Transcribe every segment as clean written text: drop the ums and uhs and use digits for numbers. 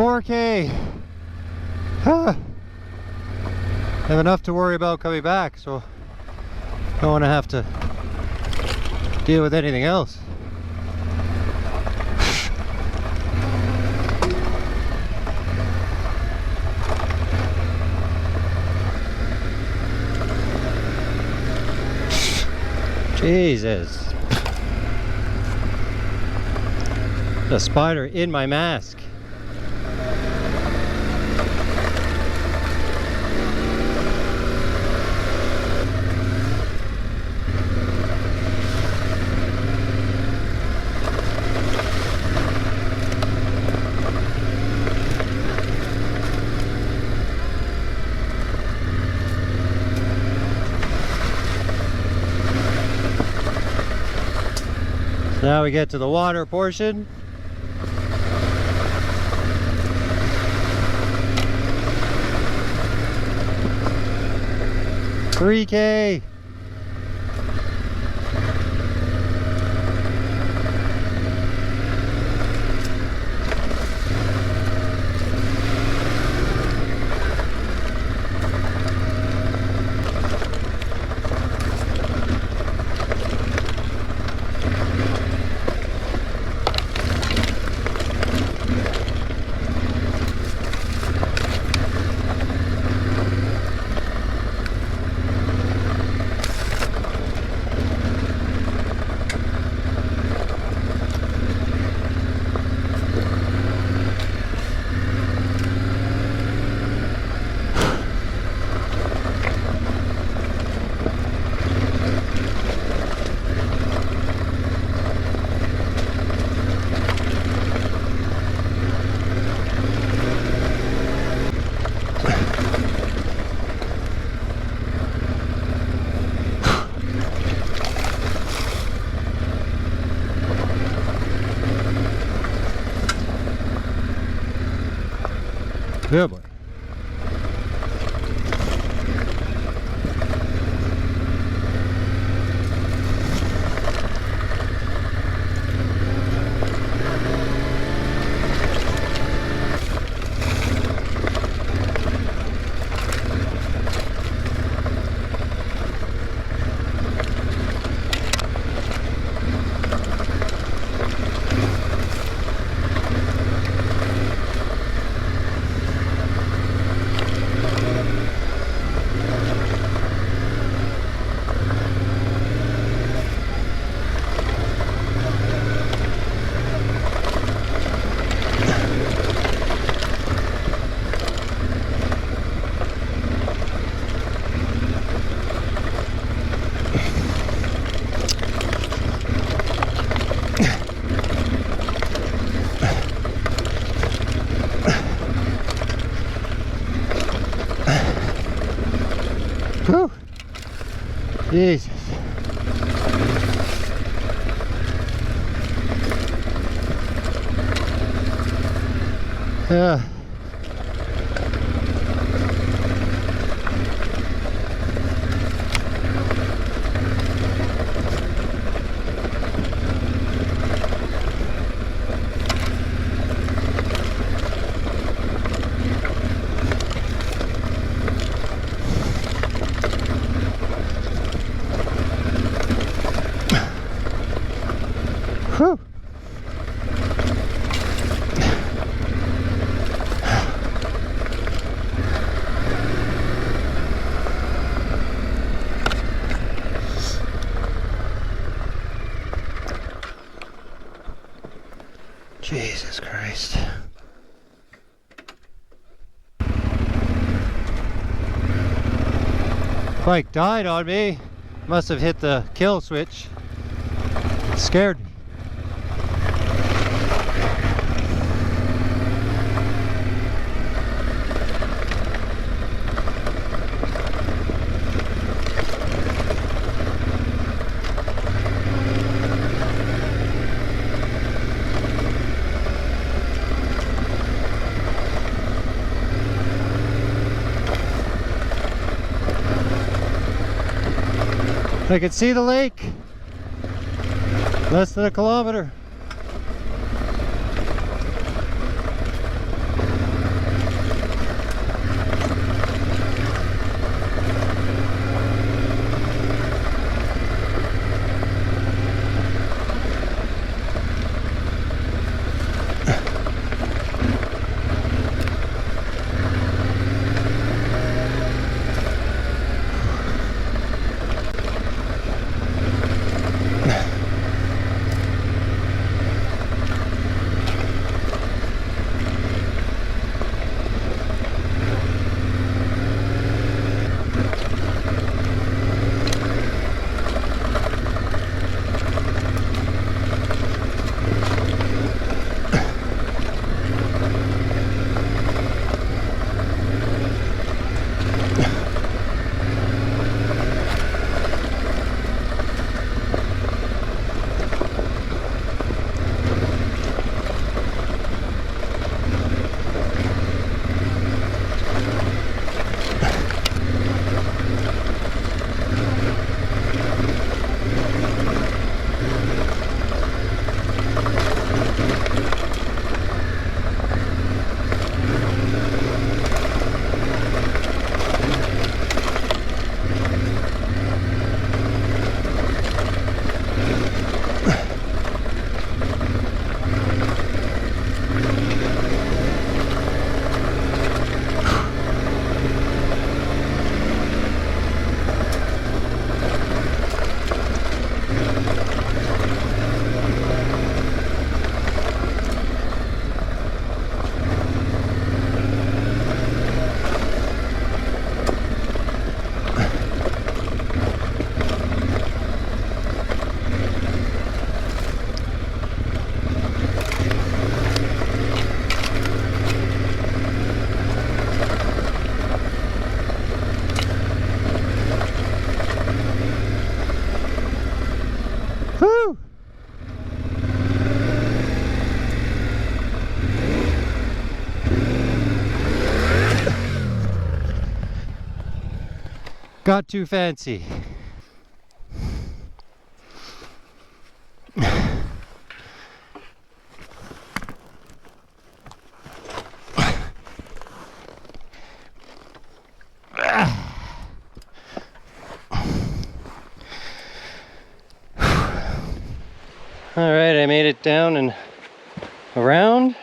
4K. Huh. Have enough to worry about coming back, so don't want to have to deal with anything else. Jesus. A spider in my mask. Now we get to the water portion. $3K. Good boy. Whew. Jesus. Yeah. Whew. Jesus Christ. Bike died on me. Must have hit the kill switch. It scared me. I can see the lake. Less than a kilometer. got too fancy. Alright, I made it down and around.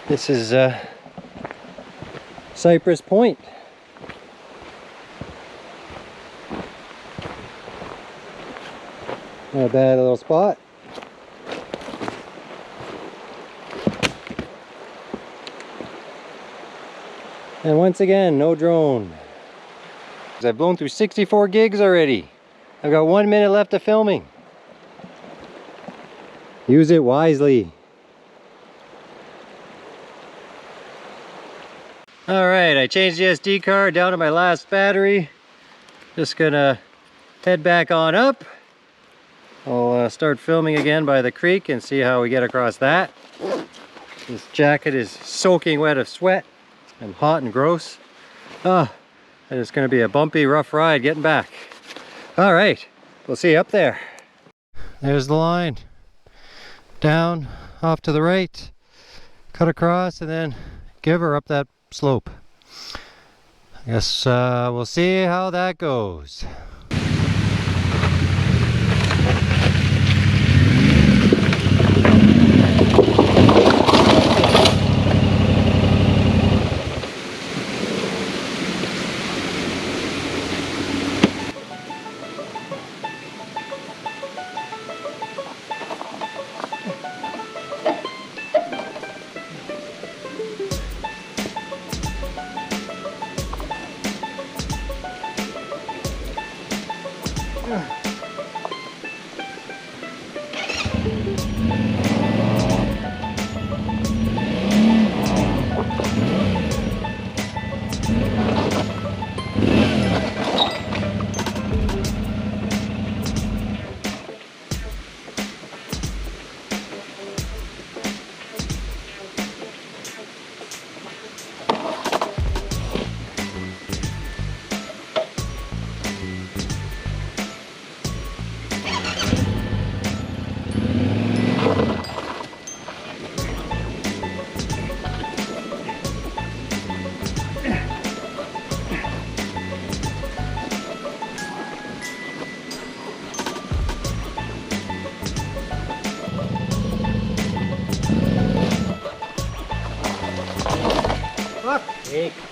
This is Cypress Point. Not a bad little spot. And once again, no drone. I've blown through 64 gigs already. I've got 1 minute left of filming. Use it wisely. Alright, I changed the SD card down to my last battery. Just gonna head back on up. I'll start filming again by the creek and see how we get across that. This jacket is soaking wet of sweat and hot and gross. And it's gonna be a bumpy, rough ride getting back. Alright, we'll see you up there. There's the line. Down, off to the right, cut across, and then give her up that slope. I guess we'll see how that goes.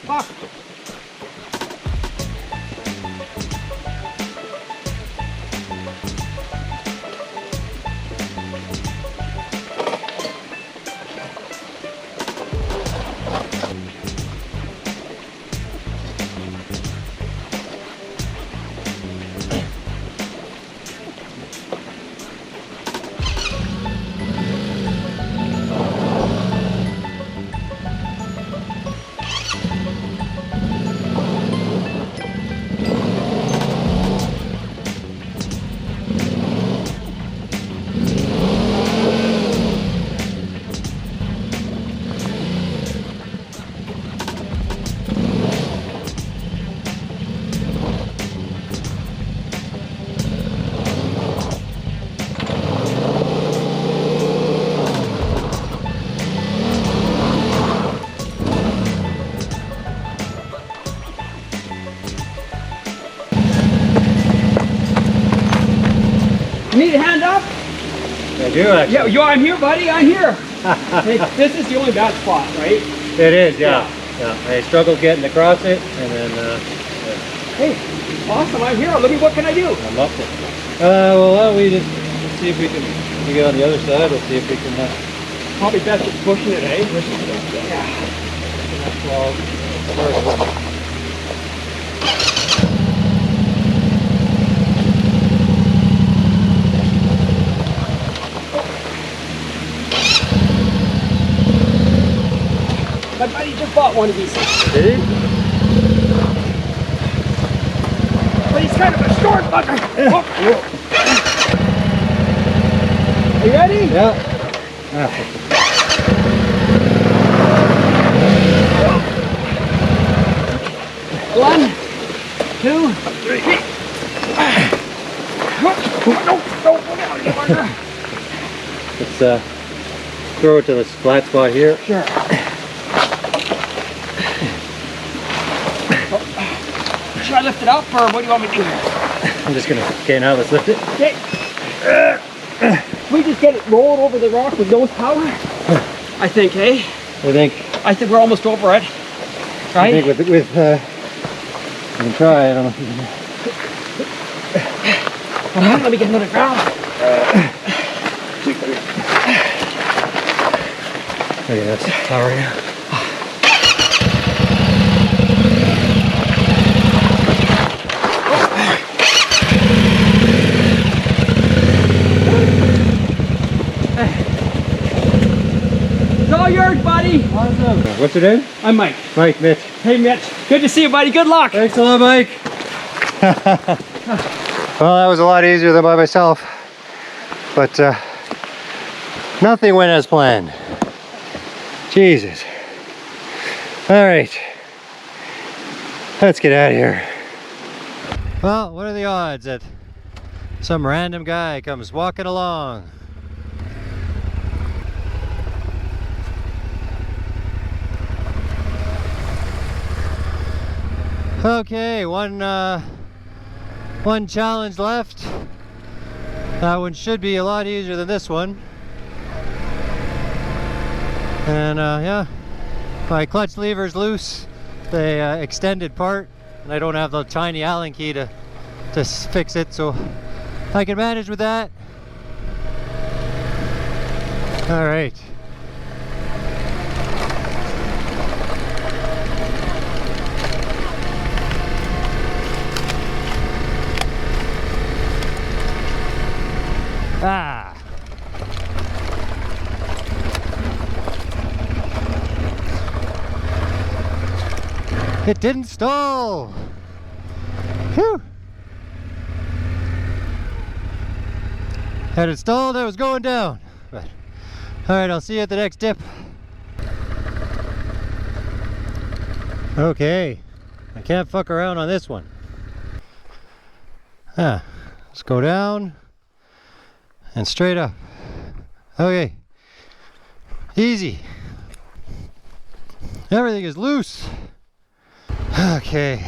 Fuck! You need a hand up? I do actually. Yeah, I'm here, buddy. I'm here. Hey, this is the only bad spot, right? It is, yeah. I struggled getting across it, and then, yeah. Hey, awesome. I'm here. Let me. What can I do? I'm up it. Well, why don't we just let's see if we can get on the other side. Let's see if we can. Probably best just pushing it, eh? Yeah. Well, My buddy just bought one of these. did he? But he's kind of a short bugger. Oh. Are you ready? Yeah. One, two, 2, 3. Let's throw it to this flat spot here. Sure. Should I lift it up, or what do you want me to do here? I'm just gonna, okay, now let's lift it. Okay. We just get it rolled over the rock with no power. I think, eh? I think we're almost over it. Right? I think with we can try. I don't know if you can. Let me get another ground. Okay, that's tower now. It's all yours, buddy. Awesome. What's your name? I'm Mike. Mike, Mitch. Hey, Mitch. Good to see you, buddy. Good luck. Thanks a lot, Mike. Well, that was a lot easier than by myself, but nothing went as planned. Jesus. All right, let's get out of here. Well, what are the odds that some random guy comes walking along? Okay, one challenge left. That one should be a lot easier than this one. And yeah, my clutch lever's loose. They extended part, and I don't have the tiny Allen key to fix it, so I can manage with that. All right. Ah. It didn't stall. Whew. Had it stalled, I was going down. But all right, I'll see you at the next dip. Okay, I can't fuck around on this one. Let's go down and straight up. Okay, easy. Everything is loose. Okay.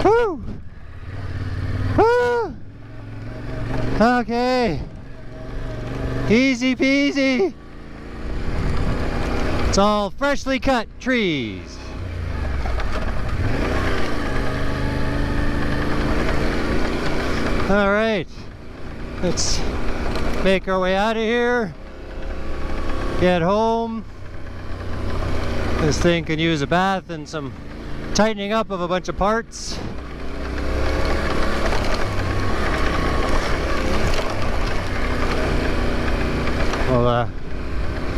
Woo! Woo! Okay. Easy peasy. It's all freshly cut trees. All right, let's make our way out of here, get home. This thing can use a bath and some tightening up of a bunch of parts. We'll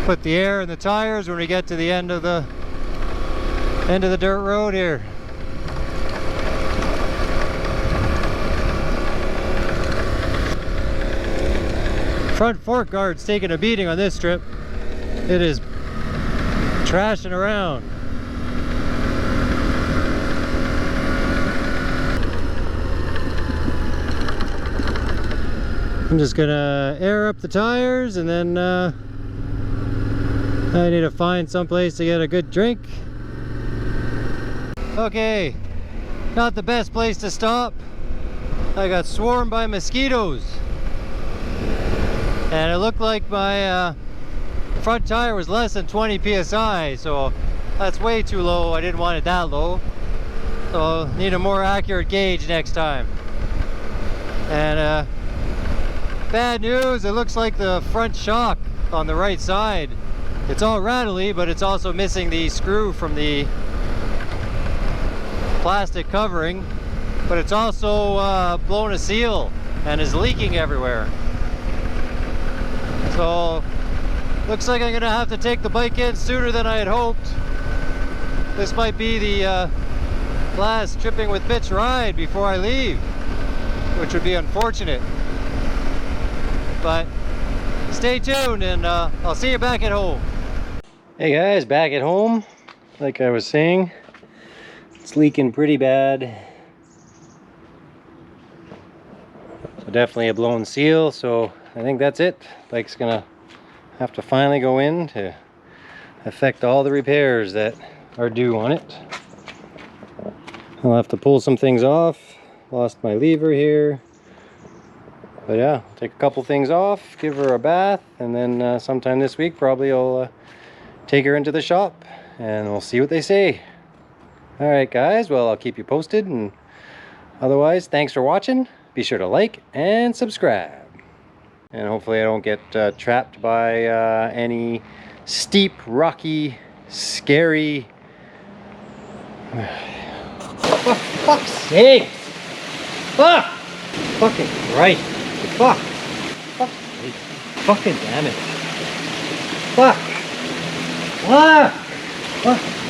put the air in the tires when we get to the end of the dirt road here. Front fork guard's taking a beating on this strip. It is trashing around. I'm just gonna air up the tires, and then I need to find some place to get a good drink. Okay, not the best place to stop. I got swarmed by mosquitoes, and it looked like my front tire was less than 20 psi, so that's way too low. I didn't want it that low, so need a more accurate gauge next time. And bad news, it looks like the front shock on the right side, it's all rattly, but it's also missing the screw from the plastic covering, but it's also blown a seal and is leaking everywhere. So looks like I'm gonna have to take the bike in sooner than I had hoped. this might be the last Tripping with Mitch ride before I leave, which would be unfortunate. But stay tuned, and I'll see you back at home. Hey guys, back at home. Like I was saying, it's leaking pretty bad. So definitely a blown seal, so I think that's it. Bike's gonna have to finally go in to effect all the repairs that are due on it. I'll have to pull some things off. Lost my lever here. But yeah, I'll take a couple things off, give her a bath, and then sometime this week probably I'll take her into the shop and we'll see what they say. Alright guys, well I'll keep you posted, and otherwise thanks for watching. Be sure to like and subscribe. And hopefully I don't get trapped by any steep, rocky, scary... For fuck's sake! Fuck! Fucking Christ! Fuck! Fuck's sake! Fucking damn it! Fuck! Ah! Fuck!